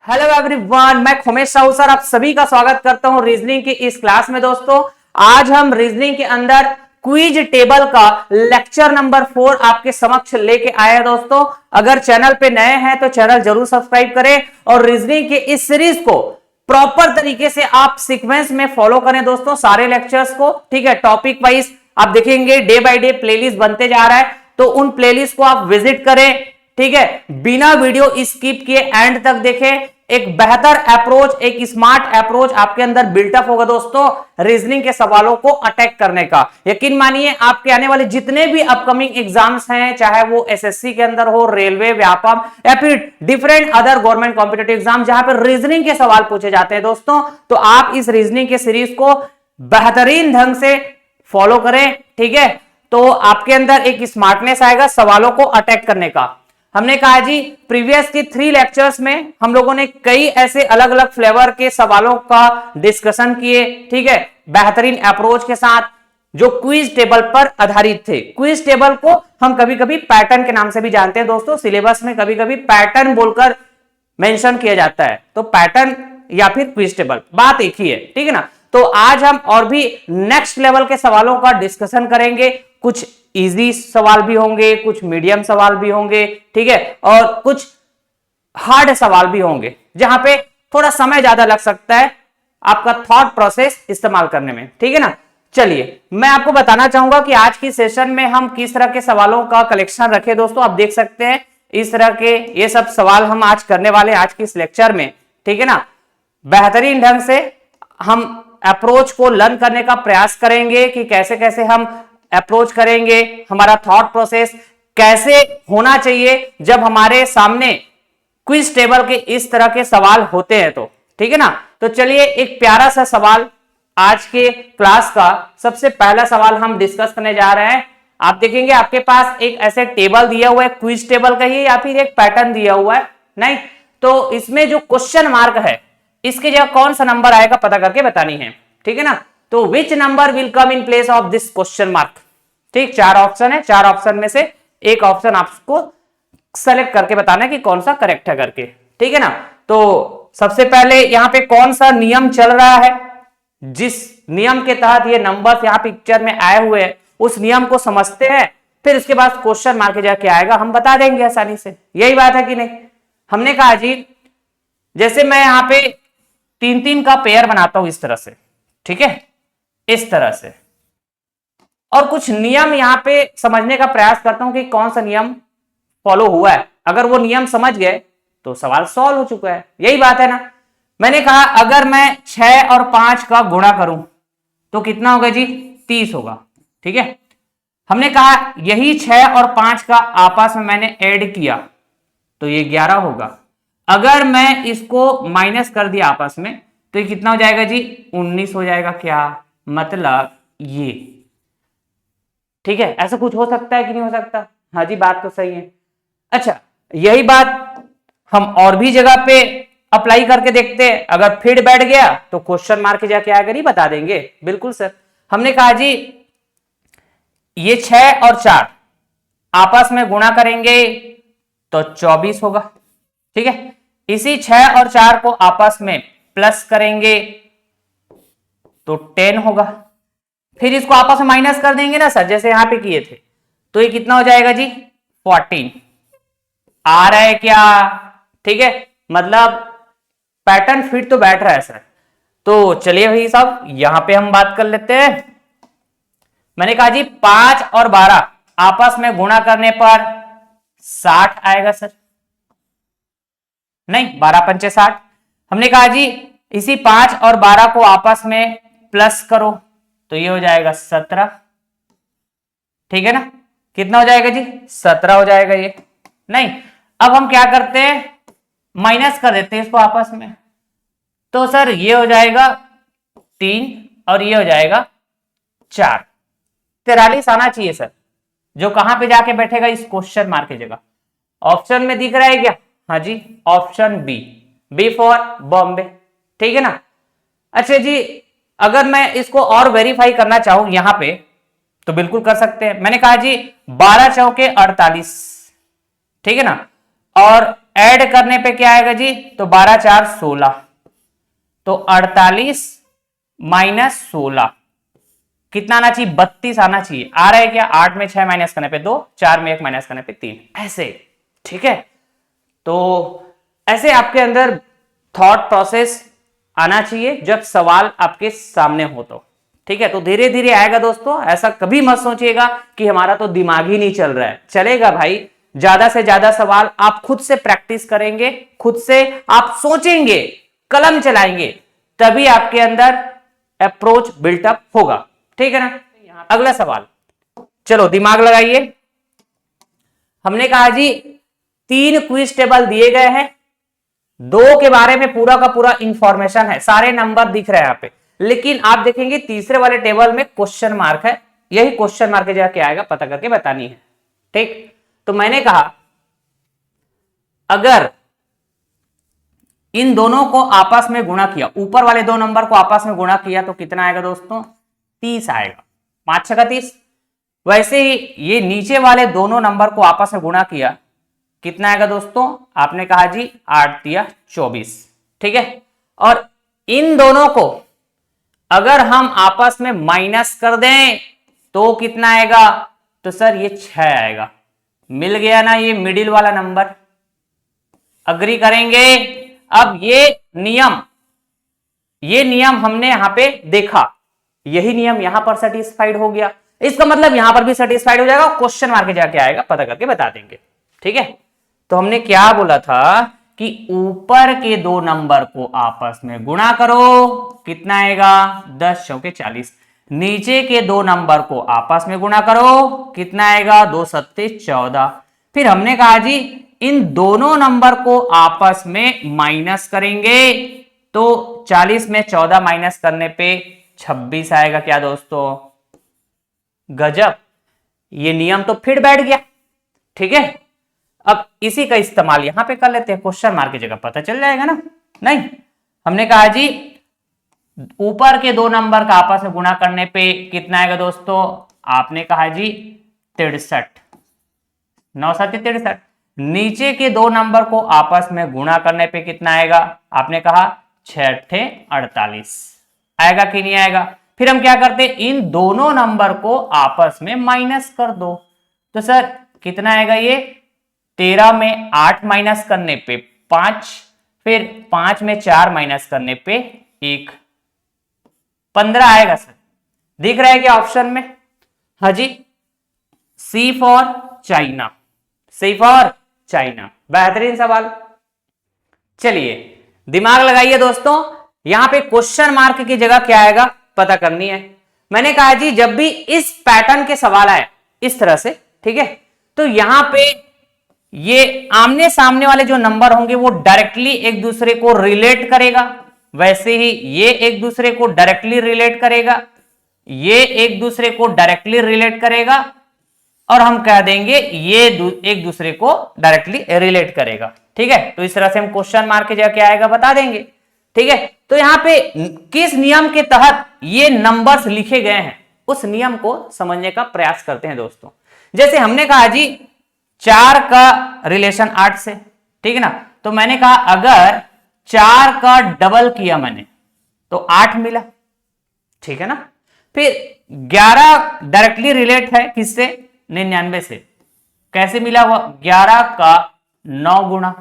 Hello everyone, मैं Khumesh Sahu sir आप सभी का स्वागत करता हूं रीजनिंग की इस क्लास में। दोस्तों आज हम रीजनिंग के अंदर क्विज टेबल का लेक्चर नंबर 4 आपके समक्ष लेके आए हैं। दोस्तों अगर चैनल पे नए हैं तो चैनल जरूर सब्सक्राइब करें और रीजनिंग के इस सीरीज को प्रॉपर तरीके से आप सीक्वेंस में फॉलो करें। दोस्तों सारे लेक्चर्स को ठीक है टॉपिक वाइज आप देखेंगे, डे बाय डे प्लेलिस्ट बनते जा रहा है, तो उन प्लेलिस्ट को आप विजिट करें। ठीक है, बिना वीडियो स्किप किए एंड तक देखें। एक बेहतर अप्रोच, एक स्मार्ट अप्रोच आपके अंदर बिल्टअप होगा दोस्तों रीजनिंग के सवालों को अटैक करने का। यकीन मानिए आपके आने वाले जितने भी अपकमिंग एग्जाम्स हैं, चाहे वो एसएससी के अंदर हो, रेलवे, व्यापम या फिर different other government competitive exam जहां पर रीजनिंग के सवाल पूछे जाते हैं दोस्तों, तो आप इस रीजनिंग के सीरीज को बेहतरीन ढंग से फॉलो करें। ठीक है, तो आपके अंदर एक स्मार्टनेस आएगा सवालों को अटैक करने का। हमने कहा जी प्रीवियस की 3 लेक्चर्स में हम लोगों ने कई ऐसे अलग अलग फ्लेवर के सवालों का डिस्कशन किए। ठीक है, बेहतरीन अप्रोच के साथ जो क्विज टेबल पर आधारित थे। क्विज टेबल को हम कभी कभी पैटर्न के नाम से भी जानते हैं दोस्तों, सिलेबस में कभी कभी पैटर्न बोलकर मेंशन किया जाता है, तो पैटर्न या फिर क्विज टेबल बात एक ही है। ठीक है ना, तो आज हम और भी नेक्स्ट लेवल के सवालों का डिस्कशन करेंगे। कुछ इजी सवाल भी होंगे, कुछ मीडियम सवाल भी होंगे, ठीक है, और कुछ हार्ड सवाल भी होंगे जहां पे थोड़ा समय ज्यादा लग सकता है आपका थॉट प्रोसेस इस्तेमाल करने में। ठीक है ना, चलिए मैं आपको बताना चाहूंगा कि आज की सेशन में हम किस तरह के सवालों का कलेक्शन रखे। दोस्तों आप देख सकते हैं इस तरह के ये सब सवाल हम आज करने वाले हैं आज की इस लेक्चर में। ठीक है ना, बेहतरीन ढंग से हम अप्रोच को लर्न करने का प्रयास करेंगे कि कैसे कैसे हम अप्रोच करेंगे, हमारा थॉट प्रोसेस कैसे होना चाहिए जब हमारे सामने क्विज टेबल के इस तरह के सवाल होते हैं। तो ठीक है ना, तो चलिए एक प्यारा सा सवाल आज के क्लास का सबसे पहला सवाल हम डिस्कस करने जा रहे हैं। आप देखेंगे आपके पास एक ऐसे टेबल दिया हुआ है, क्विज टेबल का ही या फिर एक पैटर्न दिया हुआ है, नहीं तो इसमें जो क्वेश्चन मार्क है इसकी जगह कौन सा नंबर आएगा पता करके बतानी है। ठीक है ना, तो which number will come in place of this question mark. ठीक, 4 ऑप्शन है, 4 ऑप्शन में से एक ऑप्शन आपको सेलेक्ट करके बताना है कि कौन सा करेक्ट है करके। ठीक है ना, तो सबसे पहले यहां पे कौन सा नियम चल रहा है, जिस नियम के तहत ये नंबर यहां पिक्चर में आए हुए हैं उस नियम को समझते हैं, फिर इसके बाद क्वेश्चन मार्क जगह क्या आएगा हम बता देंगे आसानी से। यही बात है कि नहीं। हमने कहा जी जैसे मैं यहां पे 3-3 का पेयर बनाता हूं इस तरह से, ठीक है, इस तरह से, और कुछ नियम यहां पे समझने का प्रयास करता हूं कि कौन सा नियम फॉलो हुआ है। अगर वो नियम समझ गए तो सवाल सॉल्व हो चुका है। यही बात है ना। मैंने कहा अगर मैं 6 और 5 का गुणा करूं तो कितना होगा जी, 30 होगा। ठीक है, हमने कहा यही 6 और 5 का आपस में मैंने ऐड किया तो ये 11 होगा। अगर मैं इसको माइनस कर दिया आपस में तो ये कितना हो जाएगा जी, 19 हो जाएगा। क्या मतलब ये, ठीक है, ऐसा कुछ हो सकता है कि नहीं हो सकता। हाँ जी बात तो सही है। अच्छा यही बात हम और भी जगह पे अप्लाई करके देखते हैं, अगर फिर बैठ गया तो क्वेश्चन मार्क की जगह क्या आएगा नहीं बता देंगे। बिल्कुल सर, हमने कहा जी ये 6 और 4 आपस में गुणा करेंगे तो 24 होगा। ठीक है, इसी 6 और 4 को आपस में प्लस करेंगे तो 10 होगा। फिर इसको आपस में माइनस कर देंगे ना सर, जैसे यहां पे किए थे, तो ये कितना हो जाएगा जी, 14 आ रहा है क्या। ठीक है, मतलब पैटर्न फिट तो बैठ रहा है सर। तो चलिए भाई साहब यहां पे हम बात कर लेते हैं। मैंने कहा जी 5 और 12 आपस में गुणा करने पर 60 आएगा सर, नहीं 12 पंचे 60। हमने कहा जी इसी 5 और 12 को आपस में प्लस करो तो ये हो जाएगा 17। ठीक है ना, कितना हो जाएगा जी, 17 हो जाएगा ये। नहीं, अब हम क्या करते हैं, माइनस कर देते हैं इसको आपस में, तो सर ये हो जाएगा 3 और ये हो जाएगा 4। 43 आना चाहिए सर, जो कहां पे जाके बैठेगा, इस क्वेश्चन मार्क की जगह। ऑप्शन में दिख रहा है क्या, हाँ जी ऑप्शन बी फॉर बॉम्बे। ठीक है ना। अच्छा जी अगर मैं इसको और वेरीफाई करना चाहूं यहां पे तो बिल्कुल कर सकते हैं। मैंने कहा जी 12 चौके 48, ठीक है ना, और ऐड करने पे क्या आएगा जी, तो 12 4 16, तो 48 माइनस 16 कितना आना चाहिए, 32 आना चाहिए। आ रहा है क्या, 8 में 6 माइनस करने पे 2, 4 में 1 माइनस करने पे 3, ऐसे। ठीक है, तो ऐसे आपके अंदर थॉट प्रोसेस आना चाहिए जब सवाल आपके सामने हो तो। ठीक है, तो धीरे धीरे आएगा दोस्तों, ऐसा कभी मत सोचिएगा कि हमारा तो दिमाग ही नहीं चल रहा है, चलेगा भाई। ज्यादा से ज्यादा सवाल आप खुद से प्रैक्टिस करेंगे, खुद से आप सोचेंगे, कलम चलाएंगे, तभी आपके अंदर अप्रोच बिल्टअप होगा। ठीक है ना। अगला सवाल, चलो दिमाग लगाइए। हमने कहा जी 3 क्विज टेबल दिए गए हैं, 2 के बारे में पूरा का पूरा इंफॉर्मेशन है, सारे नंबर दिख रहे हैं यहां पे, लेकिन आप देखेंगे तीसरे वाले टेबल में क्वेश्चन मार्क है, यही क्वेश्चन मार्क जगह क्या आएगा पता करके बतानी है। ठीक, तो मैंने कहा अगर इन दोनों को आपस में गुणा किया, ऊपर वाले 2 नंबर को आपस में गुणा किया तो कितना आएगा दोस्तों, 30 आएगा, 5 6 का 30। वैसे ही ये नीचे वाले दोनों नंबर को आपस में गुणा किया, कितना आएगा दोस्तों, आपने कहा जी 8 तिया 24। ठीक है, और इन दोनों को अगर हम आपस में माइनस कर दें तो कितना आएगा, तो सर ये 6 आएगा। मिल गया ना ये मिडिल वाला नंबर, अग्री करेंगे। अब ये नियम हमने यहां पे देखा, यही नियम यहां पर सेटिस्फाइड हो गया, इसका मतलब यहां पर भी सेटिस्फाइड हो जाएगा, क्वेश्चन मार्क जाके आएगा पता करके बता देंगे। ठीक है, तो हमने क्या बोला था कि ऊपर के 2 नंबर को आपस में गुणा करो, कितना आएगा 10 चौके 40। नीचे के 2 नंबर को आपस में गुणा करो, कितना आएगा 2 सत्ते 14। फिर हमने कहा जी इन दोनों नंबर को आपस में माइनस करेंगे, तो 40 में 14 माइनस करने पे 26 आएगा। क्या दोस्तों, गजब, ये नियम तो फिर बैठ गया। ठीक है, अब इसी का इस्तेमाल यहां पे कर लेते हैं, क्वेश्चन मार्क की जगह पता चल जाएगा ना। नहीं, हमने कहा जी ऊपर के 2 नंबर का आपस में गुणा करने पे कितना आएगा दोस्तों, आपने कहा जी 63, 9 7 63। नीचे के 2 नंबर को आपस में गुणा करने पे कितना आएगा, आपने कहा 6 48 आएगा कि नहीं आएगा। फिर हम क्या करते हैं, इन दोनों नंबर को आपस में माइनस कर दो, तो सर कितना आएगा, ये 13 में 8 माइनस करने पे 5, फिर 5 में 4 माइनस करने पे 1, 15 आएगा। सर दिख रहा है क्या ऑप्शन में, हाँ जी, C for China, C for China. बेहतरीन सवाल। चलिए दिमाग लगाइए दोस्तों, यहां पे क्वेश्चन मार्क की जगह क्या आएगा पता करनी है। मैंने कहा जी जब भी इस पैटर्न के सवाल आए इस तरह से, ठीक है, तो यहां पे ये आमने सामने वाले जो नंबर होंगे वो डायरेक्टली एक दूसरे को रिलेट करेगा, वैसे ही ये एक दूसरे को डायरेक्टली रिलेट करेगा, ये एक दूसरे को डायरेक्टली रिलेट करेगा, और हम कह देंगे ये एक दूसरे को डायरेक्टली रिलेट करेगा। ठीक है, तो इस तरह से हम क्वेश्चन मार्क के जगह क्या आएगा बता देंगे। ठीक है, तो यहां पे किस नियम के तहत ये नंबर्स लिखे गए हैं उस नियम को समझने का प्रयास करते हैं दोस्तों। जैसे हमने कहा जी 4 का रिलेशन 8 से, ठीक है ना, तो मैंने कहा अगर 4 का डबल किया मैंने तो 8 मिला, ठीक है ना। फिर 11 डायरेक्टली रिलेट है किससे, 99 से, कैसे मिला हुआ, 11 का 9 गुणा,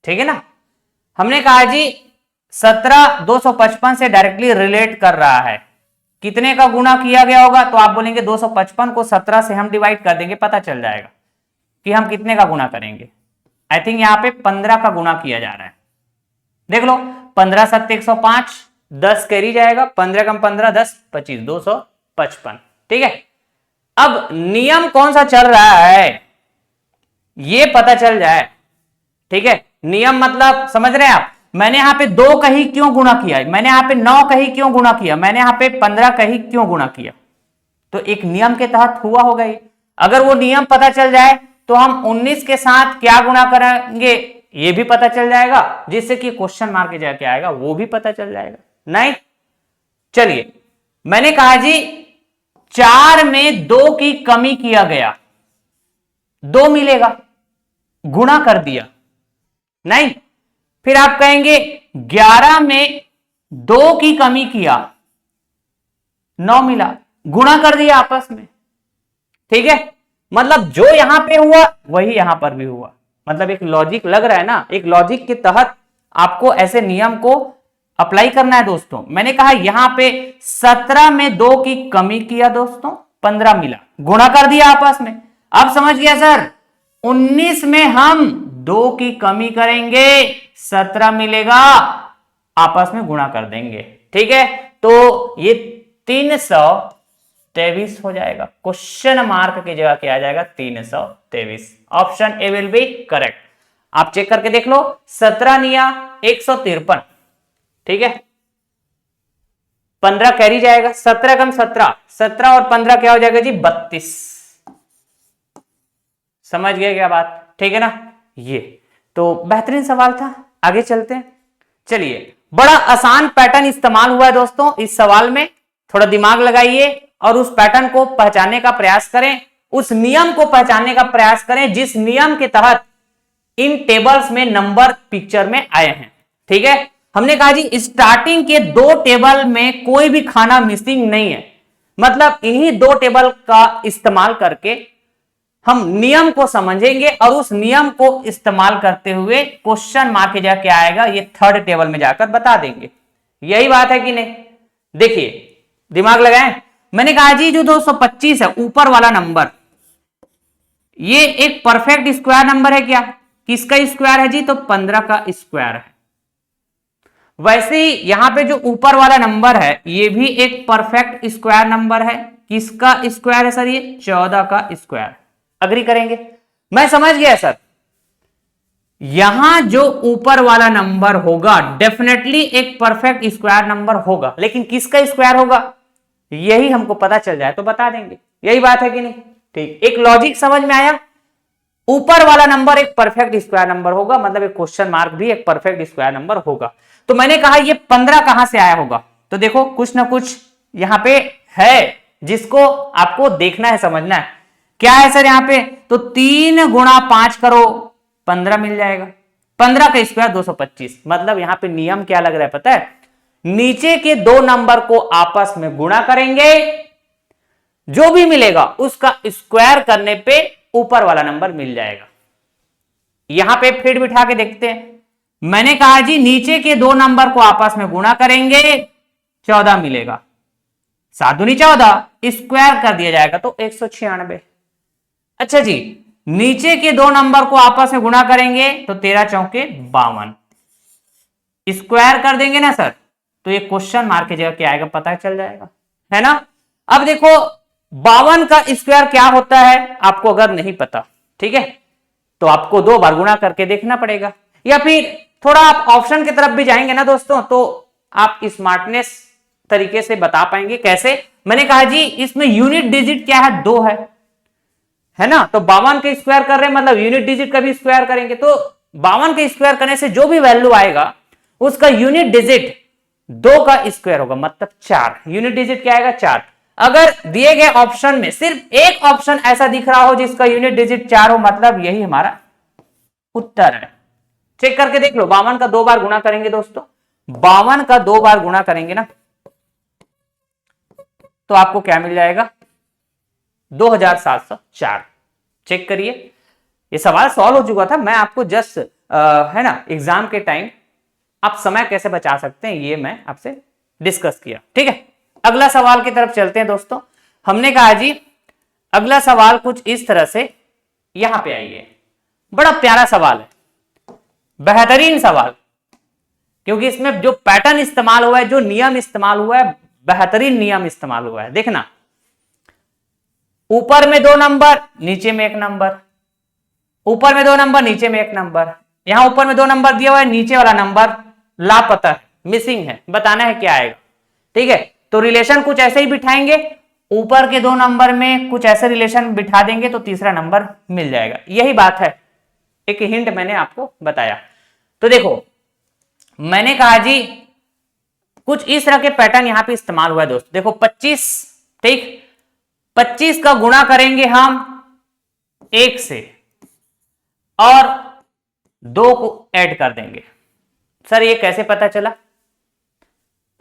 ठीक है ना। हमने कहा जी 17 255 से डायरेक्टली रिलेट कर रहा है, कितने का गुणा किया गया होगा, तो आप बोलेंगे 255 को 17 से हम डिवाइड कर देंगे, पता चल जाएगा कि हम कितने का गुणा करेंगे। आई थिंक यहां पे 15 का गुणा किया जा रहा है, देख लो, 15 7 105, 10 कैरी जाएगा, 15 कम 15 10 25 255। ठीक है, अब नियम कौन सा चल रहा है ये पता चल जाए। ठीक है, नियम मतलब समझ रहे हैं आप, मैंने यहां पे 2 का ही क्यों गुणा किया, मैंने यहां पे 9 का ही क्यों गुणा किया, मैंने यहां पे 15 का ही क्यों गुणा किया, तो एक नियम के तहत हुआ होगा ये। अगर वो नियम पता चल जाए तो हम 19 के साथ क्या गुणा करेंगे ये भी पता चल जाएगा, जिससे कि क्वेश्चन मार्क के जगह क्या आएगा वो भी पता चल जाएगा। नहीं, चलिए मैंने कहा जी 4 में 2 की कमी किया गया, 2 मिलेगा, गुणा कर दिया, नहीं। फिर आप कहेंगे 11 में 2 की कमी किया, 9 मिला, गुणा कर दिया आपस में। ठीक है, मतलब जो यहां पे हुआ वही यहां पर भी हुआ। मतलब एक लॉजिक लग रहा है ना, एक लॉजिक के तहत आपको ऐसे नियम को अप्लाई करना है दोस्तों। मैंने कहा यहां पे 17 में 2 की कमी किया दोस्तों, 15 मिला, गुणा कर दिया आपस में। अब समझ गया सर, 19 में हम 2 की कमी करेंगे, 17 मिलेगा, आपस में गुणा कर देंगे। ठीक है, तो ये 323 हो जाएगा। क्वेश्चन मार्क की जगह क्या आ जाएगा, 323। Option A will be correct. आप चेक करके देख लो, 17 निया 153। ठीक है, 15 कैरी जाएगा, 17 कम 17, 17 और 15 क्या हो जाएगा जी, 32। समझ गए क्या बात? ठीक है ना। ये तो बेहतरीन सवाल था, आगे चलते हैं। चलिए, बड़ा आसान पैटर्न इस्तेमाल हुआ है दोस्तों इस सवाल में। थोड़ा दिमाग लगाइए और उस पैटर्न को पहचानने का प्रयास करें, उस नियम को पहचानने का प्रयास करें जिस नियम के तहत इन टेबल्स में नंबर पिक्चर में आए हैं। ठीक है, हमने कहा जी स्टार्टिंग के 2 टेबल में कोई भी खाना मिसिंग नहीं है। मतलब इन्हीं 2 टेबल का इस्तेमाल करके हम नियम को समझेंगे और उस नियम को इस्तेमाल करते हुए क्वेश्चन मार्क की जगह क्या आएगा, ये 3rd टेबल में जाकर बता देंगे। यही बात है कि नहीं? देखिए, दिमाग लगाएं। मैंने कहा जी जो 225 है ऊपर वाला नंबर, ये एक परफेक्ट स्क्वायर नंबर है क्या? किसका स्क्वायर है जी? तो 15 का स्क्वायर है। वैसे ही यहां पे जो ऊपर वाला नंबर है ये भी एक परफेक्ट स्क्वायर नंबर है। किसका स्क्वायर है सर? ये 14 का स्क्वायर। अग्री करेंगे? मैं समझ गया सर। यहां जो ऊपर वाला नंबर होगा डेफिनेटली एक परफेक्ट स्क्वायर नंबर होगा, लेकिन किसका स्क्वायर होगा यही हमको पता चल जाए तो बता देंगे। यही बात है कि नहीं? ठीक, एक लॉजिक समझ में आया। ऊपर वाला नंबर एक परफेक्ट स्क्वायर नंबर होगा, मतलब एक क्वेश्चन मार्क भी एक परफेक्ट स्क्वायर नंबर होगा। तो मैंने कहा ये 15 कहां से आया होगा, तो देखो कुछ ना कुछ यहां पे है जिसको आपको देखना है, समझना है। क्या है सर यहां पे? तो 3 गुणा 5 करो, 15 मिल जाएगा। 15 का स्क्वायर 225। मतलब यहां पे नियम क्या लग रहा है पता है? नीचे के 2 नंबर को आपस में गुणा करेंगे, जो भी मिलेगा उसका स्क्वायर करने पे ऊपर वाला नंबर मिल जाएगा। यहां पे फिर बिठा के देखते हैं। मैंने कहा जी नीचे के 2 नंबर को आपस में गुणा करेंगे, 14 मिलेगा, 7 दूनी 14, स्क्वायर कर दिया जाएगा तो 196। अच्छा जी, नीचे के 2 नंबर को आपस में गुणा करेंगे तो 13 चौके 52, स्क्वायर कर देंगे ना सर, तो ये क्वेश्चन मार्क की जगह क्या आएगा पता चल जाएगा, है ना। अब देखो 52 का स्क्वायर क्या होता है आपको अगर नहीं पता, ठीक है, तो आपको 2 बार गुणा करके देखना पड़ेगा, या फिर थोड़ा आप ऑप्शन की तरफ भी जाएंगे ना दोस्तों तो आप स्मार्टनेस तरीके से बता पाएंगे। कैसे? मैंने कहा जी इसमें यूनिट डिजिट क्या है, 2 है ना। तो 52 के स्क्वायर कर रहे हैं मतलब यूनिट डिजिट का भी स्क्वायर करेंगे, तो 52 के स्क्वायर करने से जो भी वैल्यू आएगा उसका यूनिट डिजिट 2 का स्क्वायर होगा, मतलब 4। यूनिट डिजिट क्या आएगा? 4। अगर दिए गए ऑप्शन में सिर्फ एक ऑप्शन ऐसा दिख रहा हो जिसका यूनिट डिजिट 4 हो, मतलब यही हमारा उत्तर है। चेक करके देख लो, 52 का 2 बार गुणा करेंगे दोस्तों, 52 का 2 बार गुणा करेंगे ना तो आपको क्या मिल जाएगा? 2704। चेक करिए, ये सवाल सॉल्व हो चुका था, मैं आपको जस्ट है ना एग्जाम के टाइम आप समय कैसे बचा सकते हैं ये मैं आपसे डिस्कस किया। ठीक है, अगला सवाल की तरफ चलते हैं दोस्तों। हमने कहा जी अगला सवाल कुछ इस तरह से, यहां पे आइए, बड़ा प्यारा सवाल है, बेहतरीन सवाल, क्योंकि इसमें जो पैटर्न इस्तेमाल हुआ है, जो नियम इस्तेमाल हुआ है, बेहतरीन नियम इस्तेमाल हुआ है। देखना, ऊपर में 2 नंबर, नीचे में 1 नंबर, ऊपर में 2 नंबर, नीचे में 1 नंबर। यहां ऊपर में 2 नंबर दिया हुआ है, नीचे वाला नंबर लापता है, मिसिंग है, बताना है क्या आएगा। ठीक है, तो रिलेशन कुछ ऐसे ही बिठाएंगे, ऊपर के 2 नंबर में कुछ ऐसे रिलेशन बिठा देंगे तो तीसरा नंबर मिल जाएगा। यही बात है, एक हिंट मैंने आपको बताया। तो देखो मैंने कहा जी कुछ इस तरह के पैटर्न यहां पे इस्तेमाल हुआ है दोस्तों। देखो 25, ठीक, 25 का गुणा करेंगे हम 1 से और 2 को ऐड कर देंगे। सर ये कैसे पता चला,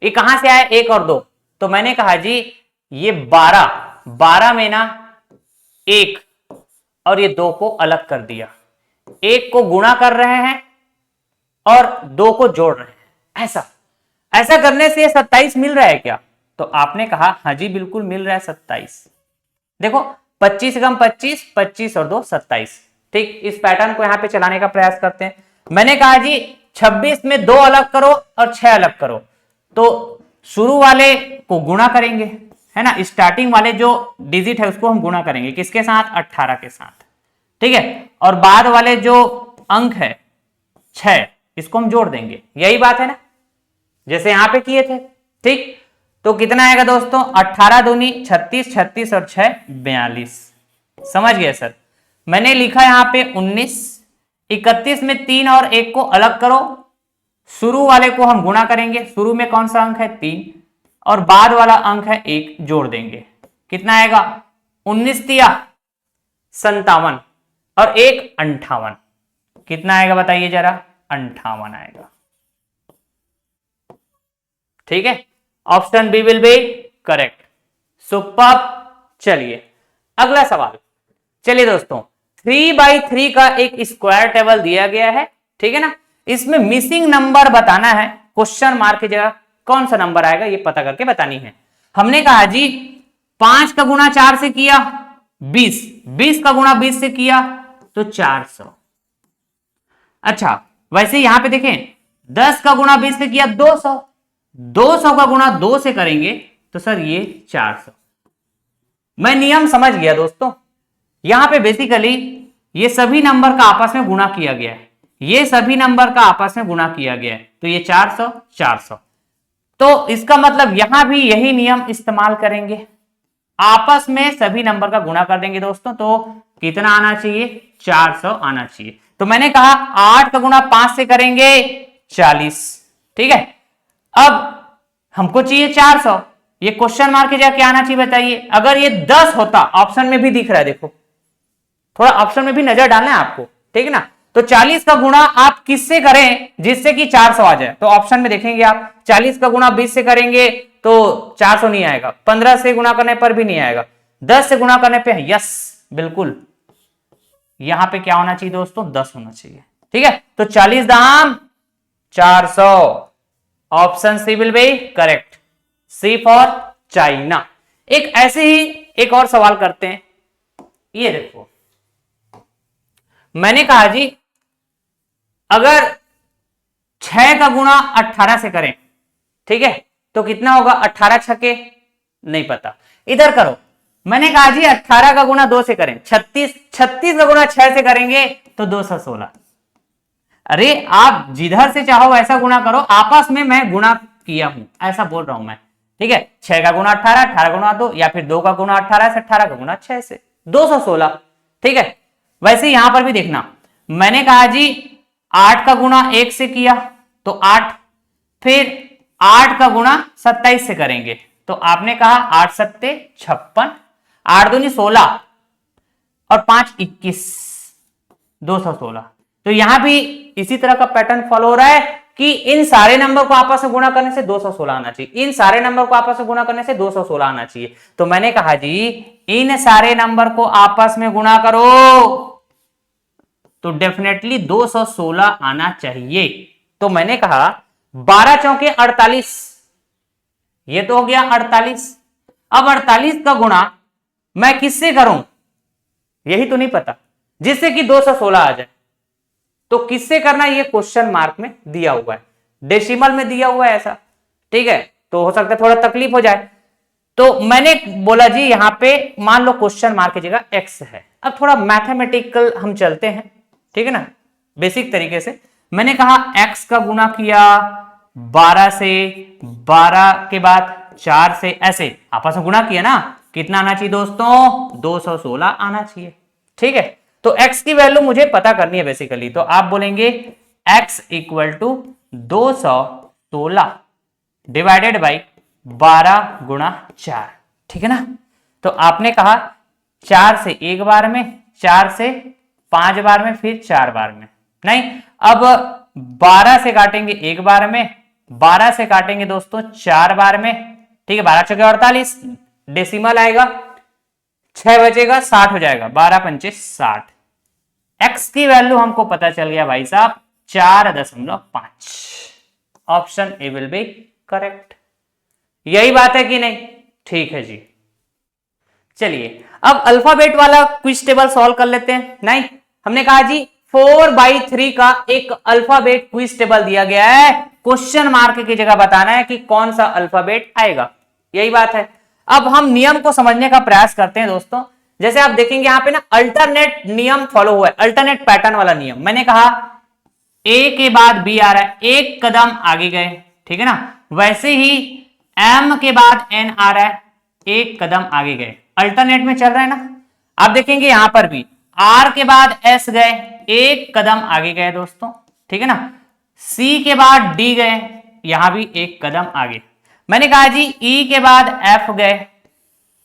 ये कहां से आया 1 और 2? तो मैंने कहा जी ये 12 में ना 1 और ये 2 को अलग कर दिया, 1 को गुणा कर रहे हैं और 2 को जोड़ रहे हैं। ऐसा करने से 27 मिल रहा है क्या? तो आपने कहा हाँ जी बिल्कुल मिल रहा है 27। देखो 25 कम 25, 25 और 2 27। ठीक, इस पैटर्न को यहां पे चलाने का प्रयास करते हैं। मैंने कहा जी 26 में 2 अलग करो और 6 अलग करो, तो शुरू वाले को गुणा करेंगे, है ना, स्टार्टिंग वाले जो डिजिट है उसको हम गुणा करेंगे किसके साथ? 18 के साथ। ठीक है, और बाद वाले जो अंक है 6 इसको हम जोड़ देंगे। यही बात है ना, जैसे यहां पे किए थे। ठीक, तो कितना आएगा दोस्तों? 18 दूनी 36, 36 और 6 42। समझ गए सर? मैंने लिखा यहां पे 19। 31 में 3 और 1 को अलग करो, शुरू वाले को हम गुणा करेंगे, शुरू में कौन सा अंक है? 3, और बाद वाला अंक है 1, जोड़ देंगे। कितना आएगा? 19 तिया 57 और 1 58। कितना आएगा बताइए जरा? 58 आएगा। ठीक है, option B will be correct. Super. चलिए अगला सवाल। चलिए दोस्तों 3/3 का एक स्क्वायर टेबल दिया गया है, ठीक है ना, इसमें मिसिंग नंबर बताना है, क्वेश्चन मार्क की जगह कौन सा नंबर आएगा ये पता करके बतानी है। हमने कहा जी 5 का गुणा 4 से किया 20, 20 का गुणा 20 से किया तो 400। अच्छा वैसे यहां पे देखें 10 का गुणा 20 से किया 200, 200 का गुणा 2 से करेंगे तो सर ये 400। मैं नियम समझ गया दोस्तों, यहां पे बेसिकली ये सभी नंबर का आपस में गुणा किया गया है, ये सभी नंबर का आपस में गुणा किया गया है, तो ये 400 400। तो इसका मतलब यहां भी यही नियम इस्तेमाल करेंगे, आपस में सभी नंबर का गुणा कर देंगे दोस्तों। तो कितना आना चाहिए? 400 आना चाहिए। तो मैंने कहा 8 का गुणा 5 से करेंगे 40। ठीक है, अब हमको चाहिए 400, ये क्वेश्चन मार्क की जगह क्या आना चाहिए बताइए? अगर ये 10 होता, ऑप्शन में भी दिख रहा है, देखो थोड़ा ऑप्शन में भी नजर डालना है आपको, ठीक है ना। तो 40 का गुणा आप किससे करें जिससे कि 400 आ जाए? तो ऑप्शन में देखेंगे आप 40 का गुणा 20 से करेंगे तो 400 नहीं आएगा, 15 से गुणा करने पर भी नहीं आएगा, 10 से गुणा करने पे यस बिल्कुल यहां पे क्या होना चाहिए दोस्तों? 10 होना चाहिए। ठीक है, तो 40 दाम 400, option C will be correct, C for China. एक ऐसे ही एक और सवाल करते हैं, ये देखो मैंने कहा जी अगर 6 का गुणा 18 से करें, ठीक है, तो कितना होगा? 18 छके नहीं पता, इधर करो। मैंने कहा जी 18 का गुणा 2 से करें, 36, 36 का गुणा 6 से करेंगे तो 216। अरे आप जिधर से चाहो वैसा गुणा करो, आपस में मैं गुणा किया हूं ऐसा बोल रहा हूं मैं। ठीक है, 6 का गुणा 18, 18 का गुणा 2, या फिर 2 का गुणा 18 से, 18 का गुणा 6 से, 216। ठीक है, वैसे यहां पर भी देखना, मैंने कहा जी 8 का गुणा 1 से किया तो 8, फिर 8 का गुणा 27 से करेंगे तो आपने कहा 8 सत्ते 56, 8 दूनी 16 और 5 21, 216। तो यहां भी इसी तरह का पैटर्न फॉलो हो रहा है कि इन सारे नंबर को आपस में गुणा करने से 216 आना चाहिए, इन सारे नंबर को आपस में गुणा करने से 216 आना चाहिए। तो मैंने कहा जी इन सारे नंबर को आपस में गुणा करो तो डेफिनेटली 216 आना चाहिए। तो मैंने कहा 12 चौके 48, ये तो हो गया 48। अब 48 का गुणा मैं किससे करूं यही तो नहीं पता, जिससे कि 216 आ जाए। तो किससे करना ये क्वेश्चन मार्क में दिया हुआ है, डेसिमल में दिया हुआ है ऐसा। ठीक है, तो हो सकता है थोड़ा तकलीफ हो जाए, तो मैंने बोला जी यहां पे मान लो क्वेश्चन मार्क की जगह एक्स है। अब थोड़ा मैथमेटिकल हम चलते हैं, ठीक है ना, बेसिक तरीके से। मैंने कहा एक्स का गुणा किया 12 से, 12 के बाद 4 से, ऐसे आपस में गुणा किया ना, कितना आना चाहिए दोस्तों? 216 आना चाहिए। ठीक है, तो x की वैल्यू मुझे पता करनी है बेसिकली, तो आप बोलेंगे x equal to 216 divided by 12 गुणा 4। ठीक है ना, तो आपने कहा 4 से एक बार में, 4 से 5 बार में, फिर 4 बार में, नहीं। अब 12 से काटेंगे एक बार में, 12 से काटेंगे दोस्तों 4 बार में, ठीक है। 12 चौके 48, डेसिमल आएगा, 6 बचेगा, 60 हो जाएगा, 12 पंचे 60। एक्स की वैल्यू हमको पता चल गया भाई साहब 4.5। Option A will be correct. यही बात है कि नहीं? ठीक है जी। चलिए अब अल्फाबेट वाला क्विज टेबल सॉल्व कर लेते हैं। नहीं, हमने कहा जी 4/3 का एक अल्फाबेट क्विज टेबल दिया गया है, क्वेश्चन मार्क की जगह बताना है कि कौन सा अल्फाबेट आएगा, यही बात है। अब हम नियम को समझने का प्रयास करते हैं दोस्तों। जैसे आप देखेंगे यहां पे ना अल्टरनेट नियम फॉलो हुआ है, अल्टरनेट पैटर्न वाला नियम। मैंने कहा ए के बाद बी आ रहा है, एक कदम आगे गए, ठीक है ना। वैसे ही एम के बाद एन आ रहा है, एक कदम आगे गए, अल्टरनेट में चल रहा है ना। आप देखेंगे यहां पर भी आर के बाद एस गए, एक कदम आगे गए दोस्तों, ठीक है ना। सी के बाद डी गए, यहां भी एक कदम आगे। मैंने कहा जी ई के बाद एफ गए,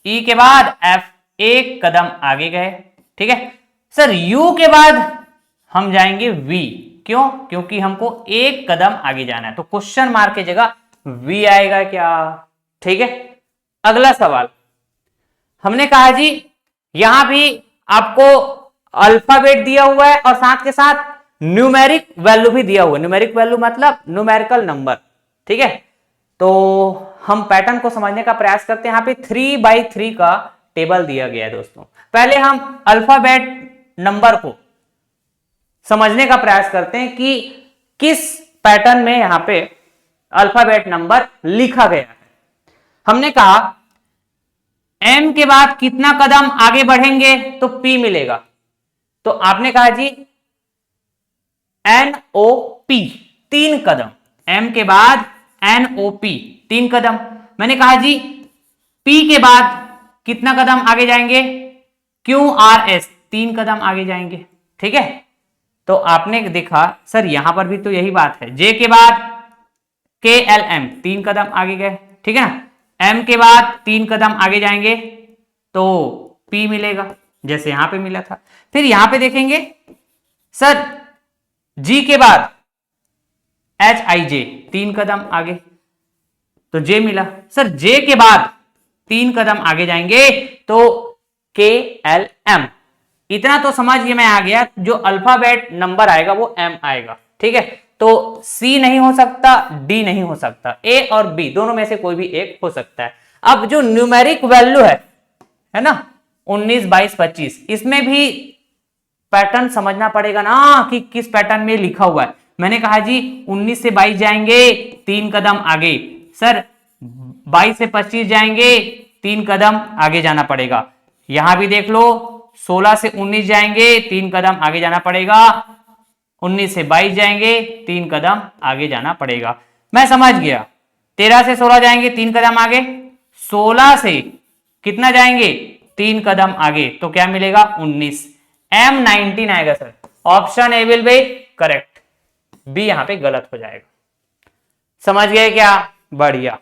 ई के बाद एफ एक कदम आगे गए, ठीक है सर। यू के बाद हम जाएंगे वी, क्यों? क्योंकि हमको एक कदम आगे जाना है, तो क्वेश्चन मार्क की जगह वी आएगा क्या? ठीक है। अगला सवाल हमने कहा जी यहां भी आपको अल्फाबेट दिया हुआ है और साथ के साथ न्यूमेरिक वैल्यू भी दिया हुआ है। न्यूमेरिक वैल्यू मतलब न्यूमेरिकल नंबर, ठीक है। तो हम पैटर्न को समझने का प्रयास करते हैं। यहां पे 3/3 का टेबल दिया गया है दोस्तों। पहले हम अल्फाबेट नंबर को समझने का प्रयास करते हैं कि किस पैटर्न में यहां पे अल्फाबेट नंबर लिखा गया है। हमने कहा एम के बाद कितना कदम आगे बढ़ेंगे तो पी मिलेगा, तो आपने कहा जी NOP 3 कदम, एम के बाद NOP 3 कदम। मैंने कहा जी P के बाद कितना कदम आगे जाएंगे? QRS 3 कदम आगे जाएंगे, ठीक है। तो आपने देखा सर यहां पर भी तो यही बात है, J के बाद KLM 3 कदम आगे गए, ठीक है ना। M के बाद 3 कदम आगे जाएंगे तो P मिलेगा, जैसे यहां पे मिला था। फिर यहां पे देखेंगे सर G के बाद HIJ 3 कदम आगे तो J मिला। सर J के बाद 3 कदम आगे जाएंगे तो KLM। इतना तो समझ में आ गया, जो अल्फाबेट नंबर आएगा वो M आएगा, ठीक है। तो C नहीं हो सकता, D नहीं हो सकता, A और B दोनों में से कोई भी एक हो सकता है। अब जो न्यूमेरिक वैल्यू है ना 19, 22, 25, इसमें भी पैटर्न समझना पड़ेगा ना कि किस पैटर्न में लिखा हुआ है। मैंने कहा जी 19 से 22 जाएंगे 3 कदम आगे, सर 22 से 25 जाएंगे 3 कदम आगे जाना पड़ेगा। यहां भी देख लो 16 से 19 जाएंगे 3 कदम आगे जाना पड़ेगा, 19 से 22 जाएंगे 3 कदम आगे जाना पड़ेगा। मैं समझ गया। 13 से 16 जाएंगे 3 कदम आगे, 16 से कितना जाएंगे 3 कदम आगे, तो क्या मिलेगा 19। M19 आएगा सर। Option A will be correct, B यहां पे गलत हो जाएगा। समझ गए क्या? बढ़िया।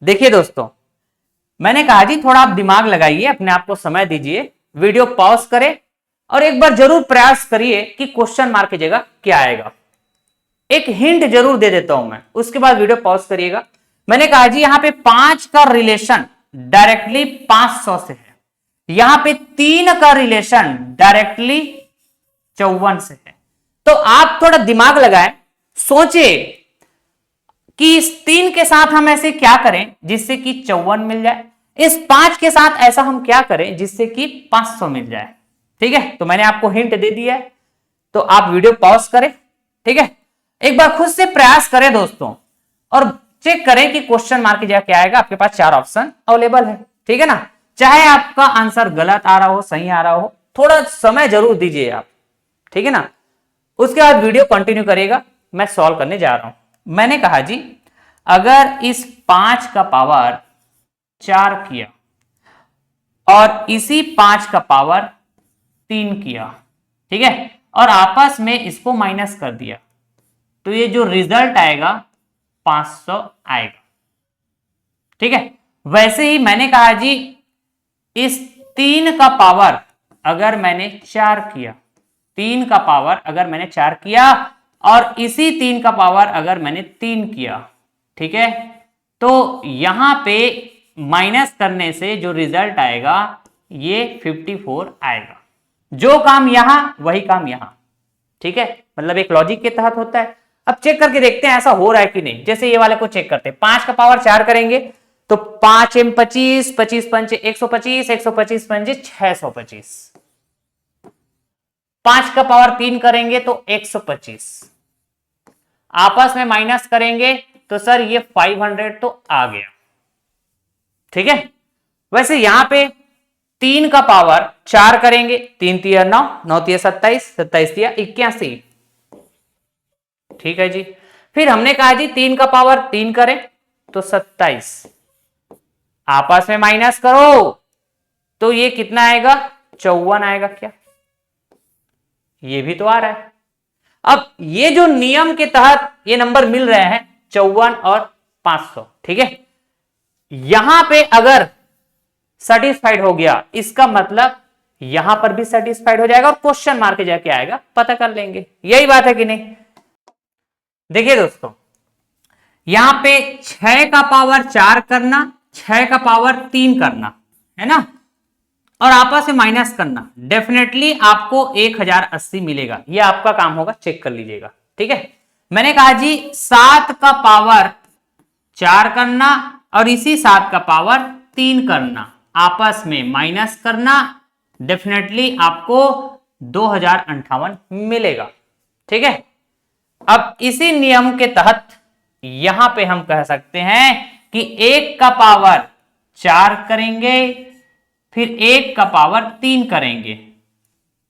देखिए दोस्तों मैंने कहा जी थोड़ा आप दिमाग लगाइए, अपने आप को समय दीजिए, वीडियो पॉज करें और एक बार जरूर प्रयास करिए कि क्वेश्चन मार्क की जगह क्या आएगा। एक हिंट जरूर दे देता हूं मैं, उसके बाद वीडियो पॉज करिएगा। मैंने कहा जी यहां पे 5 का रिलेशन डायरेक्टली 500 से है, यहां पे 3 का रिलेशन डायरेक्टली 54 से है। तो आप थोड़ा दिमाग लगाएं, सोचे कि इस 3 के साथ हम ऐसे क्या करें जिससे कि 54 मिल जाए, इस 5 के साथ ऐसा हम क्या करें जिससे कि 500 मिल जाए, ठीक है। तो मैंने आपको हिंट दे दिया है, तो आप वीडियो पॉज करें, ठीक है। एक बार खुद से प्रयास करें दोस्तों और चेक करें कि क्वेश्चन मार्क की जगह क्या आएगा। आपके पास 4 ऑप्शन अवेलेबल है, ठीक है ना। चाहे आपका आंसर गलत आ रहा हो, सही आ रहा हो, थोड़ा समय जरूर दीजिए आप, ठीक है ना। उसके बाद वीडियो कंटिन्यू करेगा, मैं सॉल्व करने जा रहा हूं। मैंने कहा जी अगर इस 5 का पावर 4 किया और इसी 5 का पावर 3 किया, ठीक है, और आपस में इसको माइनस कर दिया, तो ये जो रिजल्ट आएगा 500 आएगा, ठीक है। वैसे ही मैंने कहा जी इस 3 का पावर अगर मैंने 4 किया 3 का पावर अगर मैंने 4 किया और इसी 3 का पावर अगर मैंने 3 किया, ठीक है, तो यहां पे माइनस करने से जो रिजल्ट आएगा ये 54 आएगा। जो काम यहां वही काम यहां, ठीक है, मतलब एक लॉजिक के तहत होता है। अब चेक करके देखते हैं ऐसा हो रहा है कि नहीं। जैसे ये वाले को चेक करते हैं, 5 का पावर 4 करेंगे तो 5 M 25, 25 पंचे 125, 125 पंचे 625। 5 का पावर 3 करेंगे तो 125। आपस में माइनस करेंगे तो सर ये 500 तो आ गया, ठीक है। वैसे यहां पे 3 का पावर 4 करेंगे, 3 तिया 9, 9 तिया 27, 27 तिया 81, ठीक है जी। फिर हमने कहा जी 3 का पावर 3 करें तो 27, आपस में माइनस करो तो ये कितना आएगा, 54 आएगा क्या, ये भी तो आ रहा है। अब ये जो नियम के तहत ये नंबर मिल रहे हैं 54 और 500, ठीक है। यहां पे अगर सेटिस्फाइड हो गया इसका मतलब यहां पर भी सेटिस्फाइड हो जाएगा और क्वेश्चन मार्क जाके आएगा, पता कर लेंगे। यही बात है कि नहीं। देखिए दोस्तों, यहां पे 6 का पावर 4 करना, 6 का पावर 3 करना है ना, और आपस में माइनस करना, डेफिनेटली आपको 1080 मिलेगा। ये आपका काम होगा, चेक कर लीजिएगा, ठीक है। मैंने कहा जी 7 का पावर 4 करना और इसी 7 का पावर 3 करना, आपस में माइनस करना, डेफिनेटली आपको 2058 मिलेगा, ठीक है। अब इसी नियम के तहत यहां पे हम कह सकते हैं कि 1 का पावर 4 करेंगे फिर 1 का पावर 3 करेंगे,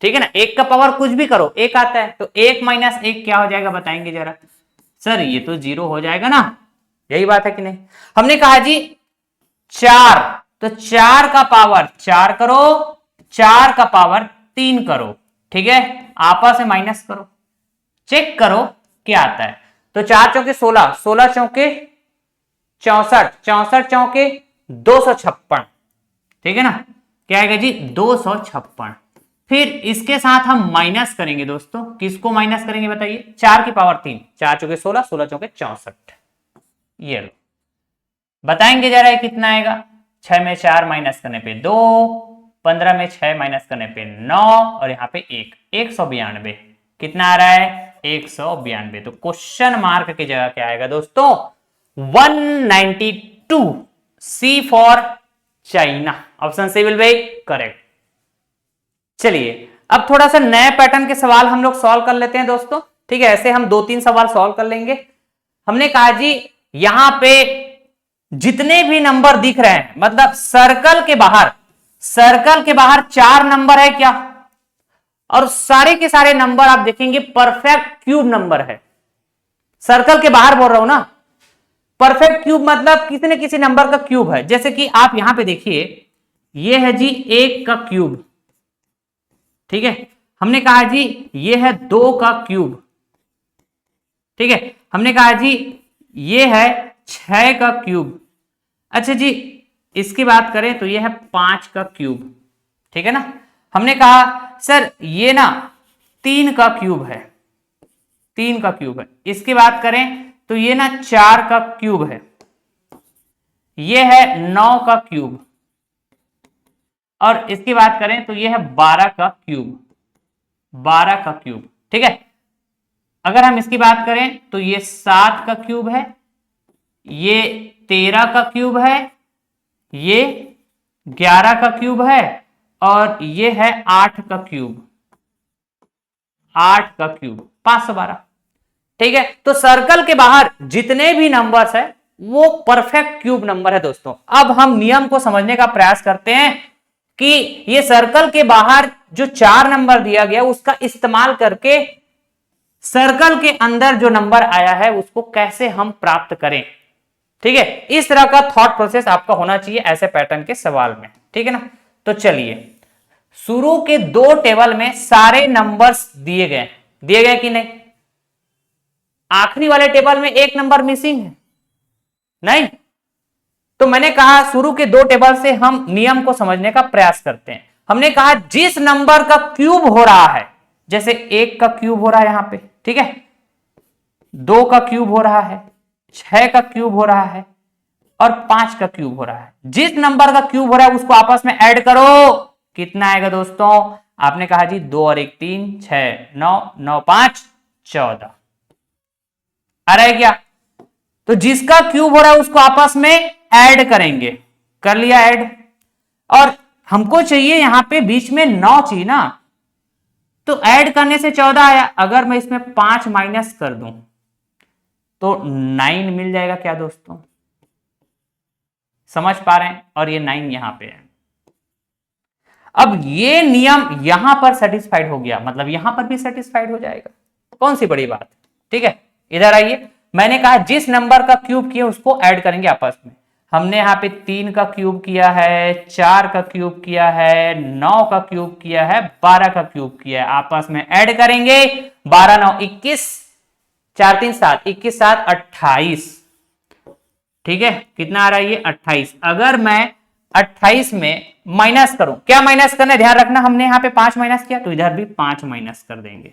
ठीक है ना। 1 का पावर कुछ भी करो 1 आता है, तो 1 माइनस 1 क्या हो जाएगा बताएंगे जरा। सर ये तो 0 हो जाएगा ना, यही बात है कि नहीं। हमने कहा जी 4, तो 4 का पावर 4 करो, 4 का पावर 3 करो, ठीक है, आपस में माइनस करो, चेक करो क्या आता है। तो 4 चौके 16, 16 चौके 64, 64 चौके 256, ठीक है ना, क्या आएगा जी 256। फिर इसके साथ हम माइनस करेंगे दोस्तों, किसको माइनस करेंगे बताइए, 4 की पावर 3, 4 चौके 16, 16 चौके 64, ये लो बताएंगे जरा ये कितना आएगा। 6 में 4 माइनस करने पे 2, 15 में 6 माइनस करने पे 9 और यहाँ पे 1, 192 कितना आ रहा है 192। तो क्वेश्चन मार्क की जगह क्या आएगा दोस्तों 192, C for China, option C will be correct. चलिए अब थोड़ा सा नए पैटर्न के सवाल हम लोग सॉल्व कर लेते हैं दोस्तों, ठीक है। ऐसे हम 2-3 सवाल सॉल्व कर लेंगे। हमने कहा जी यहां पे जितने भी नंबर दिख रहे हैं, मतलब सर्कल के बाहर 4 नंबर है क्या, और सारे के सारे नंबर आप देखेंगे परफेक्ट क्यूब नंबर है। सर्कल के बाहर बोल रहा हूं ना, परफेक्ट क्यूब मतलब किसी न किसी नंबर का क्यूब है। जैसे कि आप यहां पे देखिए ये है जी 1 का क्यूब, ठीक है। हमने कहा जी ये है 2 का क्यूब, ठीक है। हमने कहा जी ये है 6 का क्यूब। अच्छा जी इसकी बात करें तो ये है 5 का क्यूब, ठीक है ना। हमने कहा सर ये ना 3 का क्यूब है, 3 का क्यूब है। इसकी बात करें तो ये ना 4 का क्यूब है, ये है 9 का क्यूब, और इसकी बात करें तो ये है 12 का क्यूब, 12 का क्यूब, ठीक है। अगर हम इसकी बात करें तो ये 7 का क्यूब है, ये 13 का क्यूब है, ये 11 का क्यूब है, और ये है 8 का क्यूब, 8 का क्यूब 512, ठीक है। तो सर्कल के बाहर जितने भी नंबर्स है वो परफेक्ट क्यूब नंबर है दोस्तों। अब हम नियम को समझने का प्रयास करते हैं कि ये सर्कल के बाहर जो 4 नंबर दिया गया उसका इस्तेमाल करके सर्कल के अंदर जो नंबर आया है उसको कैसे हम प्राप्त करें, ठीक है। इस तरह का थॉट प्रोसेस आपका होना चाहिए ऐसे पैटर्न के सवाल में, ठीक है ना। तो चलिए शुरू के 2 टेबल में सारे नंबर्स दिए गए कि नहीं, आखिरी वाले टेबल में एक नंबर मिसिंग है नहीं। तो मैंने कहा शुरू के 2 टेबल से हम नियम को समझने का प्रयास करते हैं। हमने कहा जिस नंबर का क्यूब हो रहा है जैसे 1 का क्यूब हो रहा है यहां पे, ठीक है, 2 का क्यूब हो रहा है, 6 का क्यूब हो रहा है और 5 का क्यूब हो रहा है। जिस नंबर का क्यूब हो रहा है उसको आपस में ऐड करो, कितना आएगा दोस्तों? आपने कहा जी 2 और 1 3, 6 9, 9 5 14 आ रहा है क्या? तो जिसका क्यूब हो रहा है उसको आपस में ऐड करेंगे, कर लिया ऐड। और हमको चाहिए यहां पे बीच में 9 चाहिए ना, तो ऐड करने से 14 आया। अगर मैं इसमें 5 माइनस कर दूं तो 9 मिल जाएगा क्या दोस्तों? समझ पा रहे हैं? और ये 9 यहां पे है। अब ये नियम यहां पर सेटिस्फाइड हो गया, मतलब यहां पर भी सेटिस्फाइड हो जाएगा। कौन सी बड़ी बात, ठीक है। इधर आइए, मैंने कहा जिस नंबर का क्यूब किया उसको ऐड करेंगे आपस में। हमने यहाँ पे 3 का क्यूब किया है, 4 का क्यूब किया है, 9 का क्यूब किया है, 12 का क्यूब किया है, आपस में ऐड करेंगे। 12 9 21, 4 3 7, 21 7 28, ठीक है। कितना आ रहा है ये? 28। अगर मैं 28 में माइनस करूं, क्या माइनस करना है ध्यान रखना, हमने यहां पे 5 माइनस किया तो इधर भी 5 माइनस कर देंगे,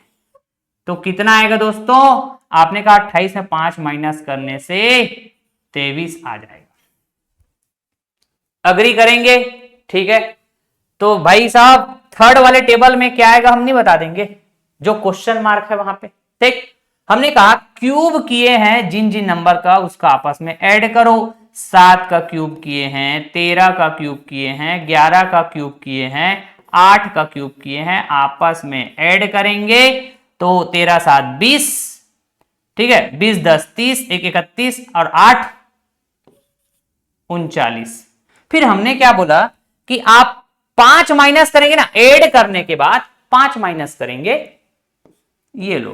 तो कितना आएगा दोस्तों? आपने कहा 28 में 5 माइनस करने से 23 आ जाएगा। अग्री करेंगे? ठीक है। तो भाई साहब थर्ड वाले टेबल में क्या आएगा हम नहीं बता देंगे, जो क्वेश्चन मार्क है वहां पे, ठीक। हमने कहा क्यूब किए हैं जिन जिन नंबर का उसका आपस में ऐड करो। 7 का क्यूब किए हैं, 13 का क्यूब किए हैं, 11 का क्यूब किए हैं, 8 का क्यूब किए हैं, आपस में ऐड करेंगे तो 13 7 20, ठीक है, 20 10 30, 1 31 और 8 39। फिर हमने क्या बोला कि आप 5 माइनस करेंगे ना, ऐड करने के बाद 5 माइनस करेंगे, ये लो,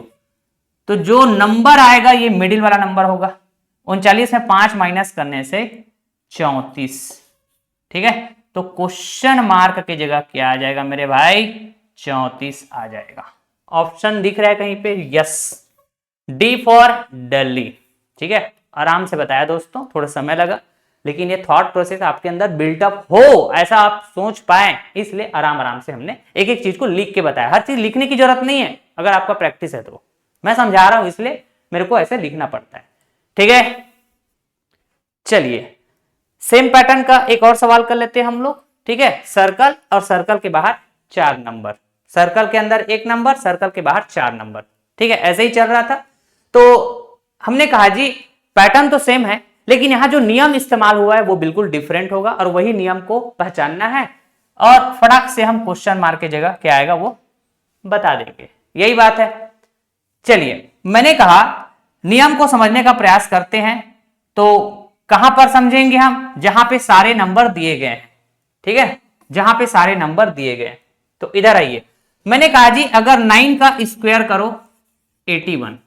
तो जो नंबर आएगा ये मिडिल वाला नंबर होगा। 39 में 5 माइनस करने से 34, ठीक है। तो क्वेश्चन मार्क की जगह क्या आ जाएगा मेरे भाई? 34 आ जाएगा। ऑप्शन दिख रहा है कहीं पे? यस, डी फॉर दिल्ली, ठीक है। आराम से बताया दोस्तों, थोड़ा समय लगा, लेकिन ये थॉट प्रोसेस आपके अंदर बिल्टअप हो, ऐसा आप सोच पाए, इसलिए आराम आराम से हमने एक एक चीज को लिख के बताया। हर चीज लिखने की जरूरत नहीं है अगर आपका प्रैक्टिस है तो, मैं समझा रहा हूं इसलिए मेरे को ऐसे लिखना पड़ता है, ठीक है। चलिए सेम पैटर्न का एक और सवाल कर लेते हैं हम लोग, ठीक है। सर्कल और सर्कल के बाहर 4 नंबर, सर्कल के अंदर 1 नंबर, सर्कल के बाहर 4 नंबर, ठीक है। ऐसे ही चल रहा था। तो हमने कहा जी पैटर्न तो सेम है, लेकिन यहां जो नियम इस्तेमाल हुआ है वो बिल्कुल डिफरेंट होगा, और वही नियम को पहचानना है और फटाक से हम क्वेश्चन मार्क की जगह क्या आएगा वो बता देंगे, यही बात है। चलिए मैंने कहा नियम को समझने का प्रयास करते हैं, तो कहां पर समझेंगे हम? जहां पे सारे नंबर दिए गए हैं, ठीक है, जहां पे सारे नंबर दिए गए। तो इधर आइए, मैंने कहा जी अगर 9 का स्क्वायर करो 81,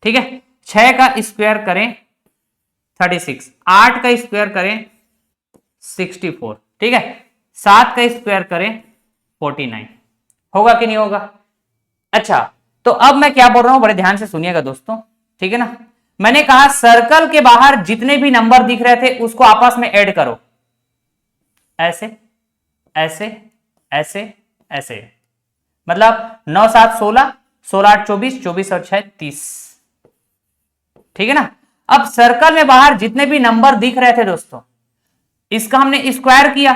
ठीक है, 6 का स्क्वायर करें 36, 8 का स्क्वायर करें 64, ठीक है, 7 का स्क्वायर करें 49, होगा कि नहीं होगा? अच्छा, तो अब मैं क्या बोल रहा हूं बड़े ध्यान से सुनिएगा दोस्तों, ठीक है ना। मैंने कहा सर्कल के बाहर जितने भी नंबर दिख रहे थे उसको आपस में ऐड करो, ऐसे ऐसे ऐसे ऐसे, मतलब 9 7 16, 16 8 24, 24 और 6 30, ठीक है ना। अब सर्कल में बाहर जितने भी नंबर दिख रहे थे दोस्तों, इसका हमने स्क्वायर किया,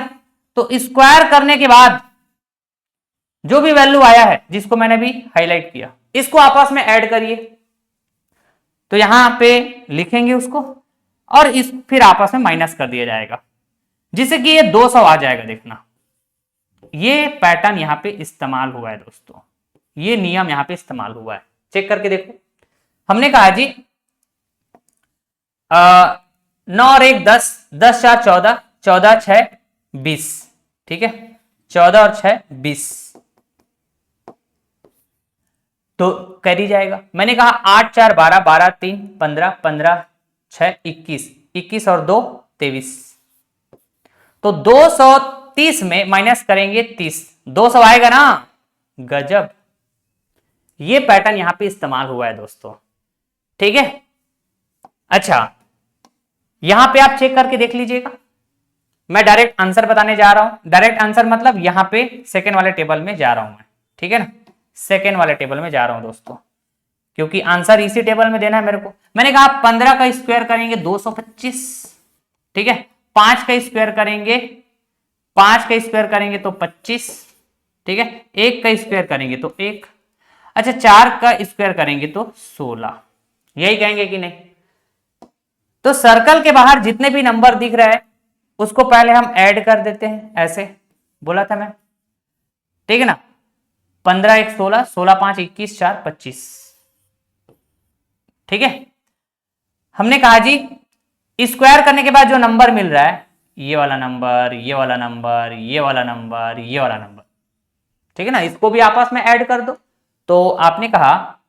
तो स्क्वायर करने के बाद जो भी वैल्यू आया है जिसको मैंने भी हाईलाइट किया, इसको आपस में ऐड करिए। तो यहां पे लिखेंगे उसको और इस फिर आपस में माइनस कर दिया जाएगा, जिससे कि ये 200 आ जाएगा। देखना ये पैटर्न यहां पे इस्तेमाल हुआ है दोस्तों, ये नियम यहां पे इस्तेमाल हुआ है, चेक करके देखो। हमने कहा जी 9 और 1 10, 10 4 14, 14 6 20, ठीक है, 14 और 6 20, तो कैरी जाएगा। मैंने कहा 8 4 12, 12 3 15, 15 6 21, 21 और 2 23, तो 230 में माइनस करेंगे 30, 200 आएगा ना। गजब, ये पैटर्न यहां पे इस्तेमाल हुआ है दोस्तों, ठीक है। अच्छा यहां पे आप चेक करके देख लीजिएगा, मैं डायरेक्ट आंसर बताने जा रहा हूं। डायरेक्ट आंसर मतलब यहां पे सेकंड वाले टेबल में जा रहा हूं मैं, ठीक है ना। सेकेंड वाले टेबल में जा रहा हूं दोस्तों, क्योंकि आंसर इसी टेबल में देना है मेरे को। मैंने कहा 15 का स्क्वायर करेंगे 225, ठीक है। 5 का स्क्वायर करेंगे, 5 का स्क्वायर करेंगे तो 25, ठीक है। 1 का स्क्वायर करेंगे तो 1, अच्छा 4 का स्क्वायर करेंगे तो 16, यही कहेंगे कि नहीं। तो सर्कल के बाहर जितने भी नंबर दिख रहा है उसको पहले हम ऐड कर देते हैं, ऐसे बोला था मैं, ठीक है ना। 15 1 16, 16 5 21, 4 25, ठीक है। हमने कहा जी स्क्वायर करने के बाद जो नंबर मिल रहा है, ये वाला नंबर, ये वाला नंबर, ये वाला नंबर, ये वाला नंबर, ठीक है ना, इसको भी आपस में ऐड कर दो। तो आपने कहा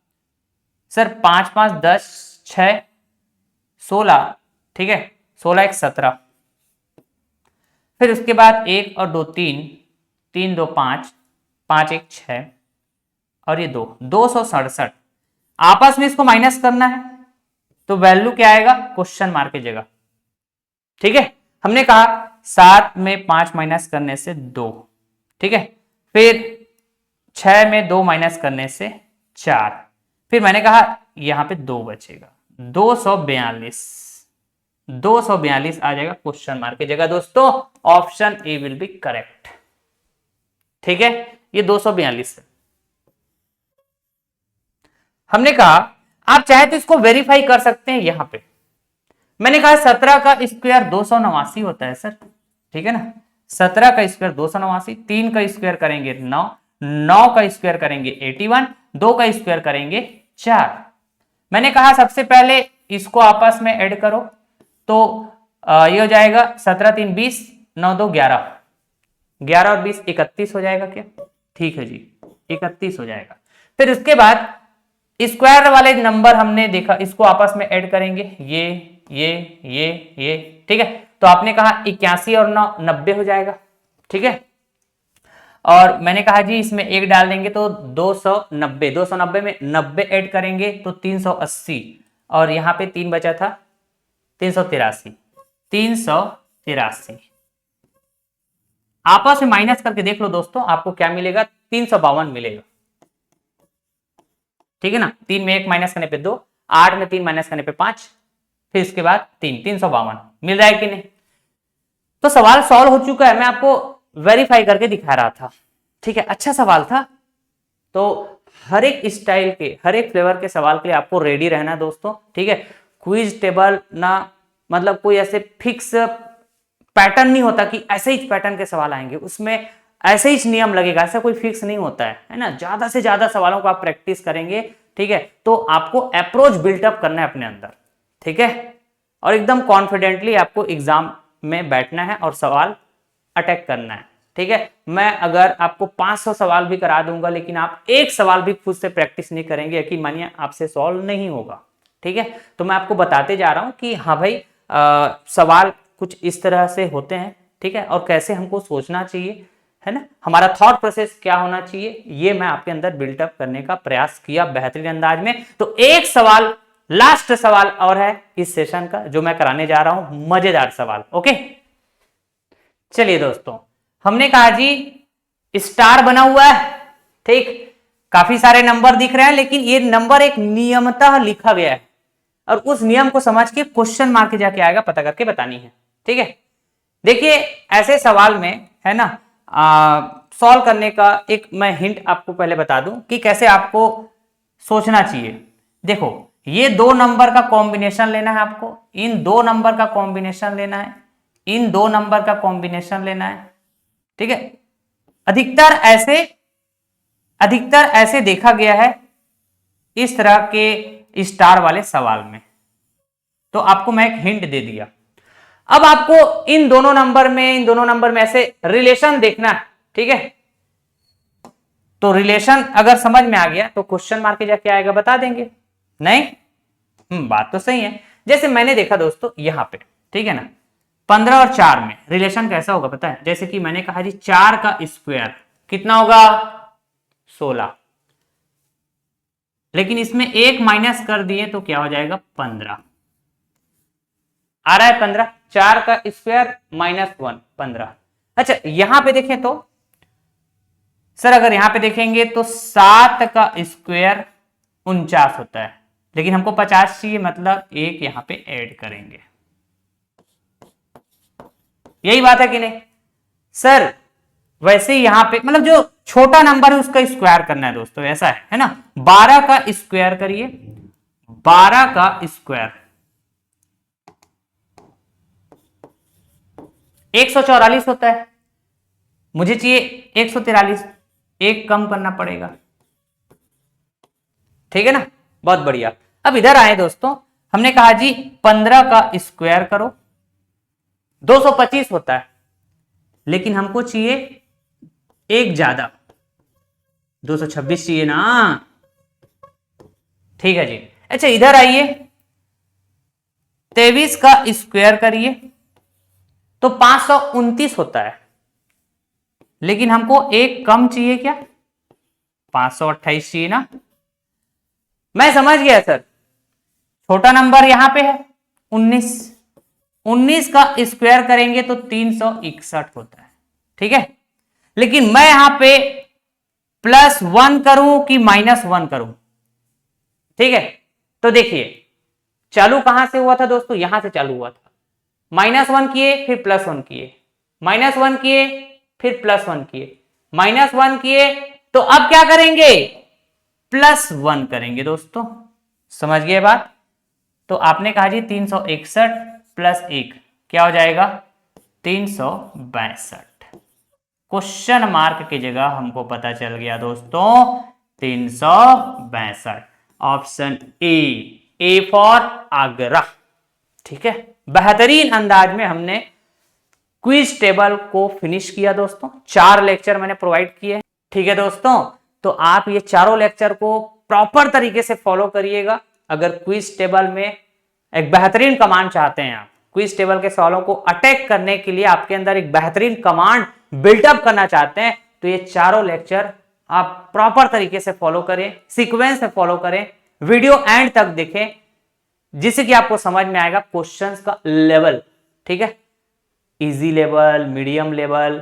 सर 5 5 10 6 16, ठीक है, 16 1 17, फिर उसके बाद 1 और 2 3, 3 2 5, 5 1 6 और ये 2, 267। आपस में इसको माइनस करना है तो वैल्यू क्या आएगा, क्वेश्चन मार्क की जगह, ठीक है। हमने कहा 7 में 5 माइनस करने से 2, ठीक है। फिर 6 में 2 माइनस करने से 4, फिर मैंने कहा यहां पे 2 बचेगा, 242, 242 आ जाएगा क्वेश्चन मार्क की जगह दोस्तों। Option A will be correct, ठीक है। ये 242 है। हमने कहा आप चाहे तो इसको वेरीफाई कर सकते हैं यहां पे। मैंने कहा 17 का स्क्वायर 289 होता है सर, ठीक है ना। 17 का स्क्वायर 289, 3 का स्क्वायर करेंगे 9, 9 का स्क्वायर करेंगे 81, 2 का स्क्वायर करेंगे 4। मैंने कहा सबसे पहले इसको आपस में ऐड करो तो ये हो जाएगा 17 3 20, 9 2 11, 11 और 20 31 हो जाएगा क्या, ठीक है जी, 31 हो जाएगा। फिर उसके बाद स्क्वायर वाले नंबर हमने देखा, इसको आपस में ऐड करेंगे, ये, ठीक है। तो आपने कहा 81 और 9 90 हो जाएगा, ठीक है। और मैंने कहा जी इसमें 1 डाल देंगे तो 290, 290 में 90 ऐड करेंगे तो 380, और यहां पे 3 बचा था 383, 383 आपस में माइनस करके देख लो दोस्तों, आपको क्या मिलेगा, 352 मिलेगा, ठीक है ना। 3 में 1 माइनस करने पे 2, 8 में 3 माइनस करने पे 5, फिर इसके बाद 3, 352 मिल रहा है कि नहीं। तो सवाल सॉल्व हो चुका है, मैं आपको वेरीफाई करके दिखा रहा था, ठीक है। अच्छा सवाल था। तो हर एक स्टाइल के, हर एक फ्लेवर के सवाल के लिए आपको रेडी रहना दोस्तों, ठीक है। क्विज टेबल ना मतलब कोई ऐसे फिक्स पैटर्न नहीं होता कि ऐसे ही पैटर्न के सवाल आएंगे, उसमें ऐसे ही नियम लगेगा, ऐसा कोई फिक्स नहीं होता है ना। ज्यादा से ज्यादा सवालों को आप प्रैक्टिस करेंगे, ठीक है, तो आपको अप्रोच बिल्टअप करना है अपने अंदर, ठीक है, और एकदम कॉन्फिडेंटली आपको एग्जाम में बैठना है और सवाल अटैक करना है, ठीक है। मैं अगर आपको 500 सवाल भी करा दूंगा लेकिन आप एक सवाल भी खुद से प्रैक्टिस नहीं करेंगे, यकीन मानिए आपसे सॉल्व नहीं होगा, ठीक है। तो मैं आपको बताते जा रहा हूं कि हाँ भाई सवाल कुछ इस तरह से होते हैं, ठीक है, और कैसे हमको सोचना चाहिए, है ना, हमारा थॉट प्रोसेस क्या होना चाहिए, ये मैं आपके अंदर बिल्टअप करने का प्रयास किया बेहतरीन अंदाज में। तो एक सवाल, लास्ट सवाल और है इस सेशन का जो मैं कराने जा रहा हूं, मजेदार सवाल, ओके। चलिए दोस्तों, हमने कहा जी स्टार बना हुआ है, ठीक, काफी सारे नंबर दिख रहे हैं लेकिन ये नंबर एक नियमतः लिखा गया है और उस नियम को समझ के क्वेश्चन मार्क के जाके आएगा, पता करके बतानी है, ठीक है। देखिए ऐसे सवाल में है ना सॉल्व करने का एक मैं हिंट आपको पहले बता दूं कि कैसे आपको सोचना चाहिए। देखो ये 2 नंबर का कॉम्बिनेशन लेना है आपको, इन 2 नंबर का कॉम्बिनेशन लेना है, इन 2 नंबर का कॉम्बिनेशन लेना है, ठीक है। अधिकतर ऐसे देखा गया है इस तरह के स्टार वाले सवाल में, तो आपको मैं एक हिंट दे दिया। अब आपको इन दोनों नंबर में ऐसे रिलेशन देखना है, ठीक है। तो रिलेशन अगर समझ में आ गया तो क्वेश्चन मार्क के जाके आएगा, बता देंगे, नहीं बात तो सही है। जैसे मैंने देखा दोस्तों यहां पे, ठीक है ना, 15 और 4 में रिलेशन कैसा होगा पता है, जैसे कि मैंने कहा जी 4 का स्क्वायर कितना होगा 16, लेकिन इसमें 1 माइनस कर दिए तो क्या हो जाएगा 15, आ रहा है 15, 4 का स्क्वायर -1 15। अच्छा यहां पे देखें तो सर अगर यहां पे देखेंगे तो 7 का स्क्वायर 49 होता है, लेकिन हमको 50 चाहिए, मतलब एक यहां पे ऐड करेंगे। यही बात है कि नहीं सर? वैसे ही यहां पे मतलब जो छोटा नंबर है उसका स्क्वायर करना है दोस्तों, ऐसा है ना। 12 का स्क्वायर करिए, 12 का स्क्वायर 144 होता है, मुझे चाहिए 143, एक कम करना पड़ेगा, ठीक है ना। बहुत बढ़िया। अब इधर आए दोस्तों, हमने कहा जी 15 का स्क्वायर करो, 225 होता है, लेकिन हमको चाहिए एक ज्यादा, 226 चाहिए ना। ठीक है जी। अच्छा इधर आइए, 23 का स्क्वायर करिए तो 529 होता है, लेकिन हमको एक कम चाहिए, क्या 528 चाहिए ना। मैं समझ गया सर, छोटा नंबर यहां पे है 19, 19 का स्क्वायर करेंगे तो 361 होता है, ठीक है। लेकिन मैं यहां पे +1 करूं कि -1 करूं, ठीक है। तो देखिए चालू कहां से हुआ था दोस्तों, यहां से चालू हुआ था, -1 किए फिर +1 किए, -1 किए फिर +1 किए, -1 किए, तो अब क्या करेंगे, +1 करेंगे दोस्तों। समझ गए बात? तो आपने कहा जी 361 + 1 क्या हो जाएगा, 362। क्वेश्चन मार्क की जगह हमको पता चल गया दोस्तों 362। ऑप्शन ए फॉर आगरा, ठीक है। बेहतरीन अंदाज में हमने क्विज टेबल को फिनिश किया दोस्तों। 4 लेक्चर मैंने प्रोवाइड किए, ठीक है दोस्तों। तो आप ये चारों लेक्चर को प्रॉपर तरीके से फॉलो करिएगा। अगर क्विज टेबल में एक बेहतरीन कमांड चाहते हैं, आप क्विज टेबल के सवालों को अटैक करने के लिए आपके अंदर एक बेहतरीन कमांड बिल्टअप करना चाहते हैं, तो ये चारों लेक्चर आप प्रॉपर तरीके से फॉलो करें, सीक्वेंस से फॉलो करें, वीडियो एंड तक देखें, जिससे कि आपको समझ में आएगा क्वेश्चंस का लेवल, ठीक है। Easy level, medium level,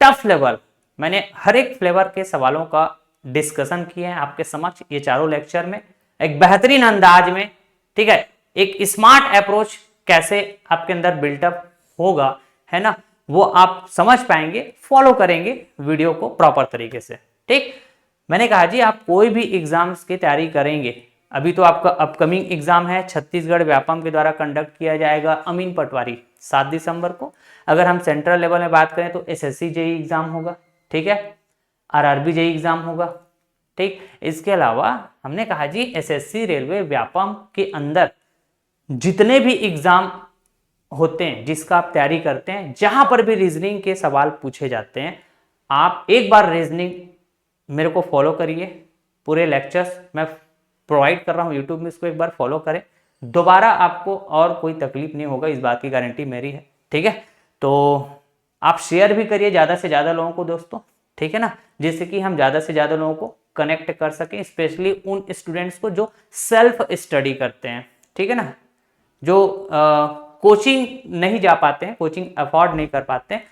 tough level, मैंने हर एक फ्लेवर के सवालों का डिस्कशन किए हैं आपके समक्ष ये चारों लेक्चर में, एक बेहतरीन अंदाज में, ठीक है। एक स्मार्ट अप्रोच कैसे आपके अंदर बिल्टअप होगा, है ना, वो आप समझ पाएंगे, फॉलो करेंगे वीडियो को प्रॉपर तरीके से, ठीक। मैंने कहा जी आप कोई भी एग्जाम्स की तैयारी करेंगे, अभी तो आपका अपकमिंग एग्जाम है, छत्तीसगढ़ व्यापम के द्वारा कंडक्ट किया जाएगा, अमीन पटवारी 7 दिसंबर को। अगर हम सेंट्रल लेवल में बात करें तो एसएससी जेई एग्जाम होगा, ठीक है, आरआरबी जेई एग्जाम होगा, ठीक। इसके अलावा हमने कहा जी एसएससी रेलवे व्यापम के अंदर जितने भी एग्जाम होते हैं जिसका आप तैयारी करते हैं, जहां पर भी रीजनिंग के सवाल पूछे जाते हैं, आप एक बार रीजनिंग मेरे को फॉलो करिए, पूरे लेक्चर्स मैं प्रोवाइड कर रहा हूं यूट्यूब में, इसको एक बार फॉलो करें, दोबारा आपको और कोई तकलीफ नहीं होगा, इस बात की गारंटी मेरी है, ठीक है। तो आप शेयर भी करिए ज़्यादा से ज़्यादा लोगों को दोस्तों, ठीक है ना, जिससे कि हम ज़्यादा से ज़्यादा लोगों को कनेक्ट कर सकें, स्पेशली उन स्टूडेंट्स को जो सेल्फ स्टडी करते हैं, ठीक है ना, जो कोचिंग नहीं जा पाते हैं, कोचिंग अफोर्ड नहीं कर पाते हैं,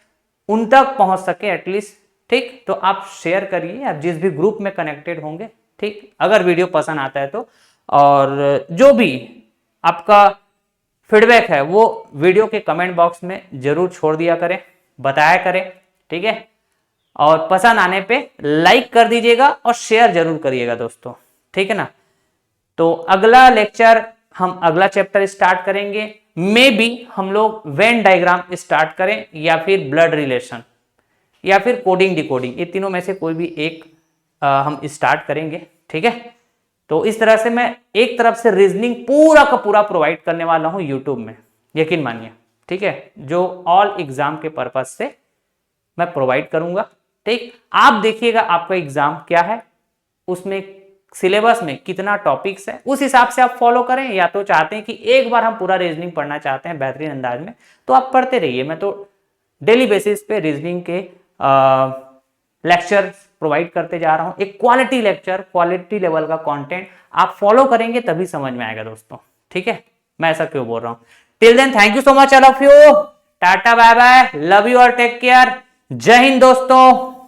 उन तक पहुंच सके एटलीस्ट, ठीक। तो आप शेयर करिए, आप जिस भी ग्रुप में कनेक्टेड होंगे, ठीक, अगर वीडियो पसंद आता है तो, और जो भी आपका फीडबैक है वो वीडियो के कमेंट बॉक्स में जरूर छोड़ दिया करें, बताया करें, ठीक है। और पसंद आने पे लाइक कर दीजिएगा और शेयर जरूर करिएगा दोस्तों, ठीक है ना। तो अगला लेक्चर हम अगला चैप्टर स्टार्ट करेंगे, मे बी हम लोग वेन डायग्राम स्टार्ट करें, या फिर ब्लड रिलेशन, या फिर कोडिंग डिकोडिंग, ये तीनों में से कोई भी एक हम स्टार्ट करेंगे, ठीक है। तो इस तरह से मैं एक तरफ से रीजनिंग पूरा का पूरा प्रोवाइड करने वाला हूं यूट्यूब में, यकीन मानिए, ठीक है, जो ऑल एग्जाम के पर्पज से मैं प्रोवाइड करूंगा, ठीक। आप देखिएगा आपका एग्जाम क्या है, उसमें सिलेबस में कितना टॉपिक्स है, उस हिसाब से आप फॉलो करें, या तो चाहते हैं कि एक बार हम पूरा रीजनिंग पढ़ना चाहते हैं बेहतरीन अंदाज में, तो आप पढ़ते रहिए। मैं तो डेली बेसिस पे रीजनिंग के लेक्चर प्रोवाइड करते जा रहा हूं, एक क्वालिटी लेक्चर, क्वालिटी लेवल का कंटेंट आप फॉलो करेंगे तभी समझ में आएगा दोस्तों, ठीक है। मैं ऐसा क्यों बोल रहा हूं। Till then thank you so much all of you, tata bye bye, love you और टेक केयर, जय हिंद दोस्तों।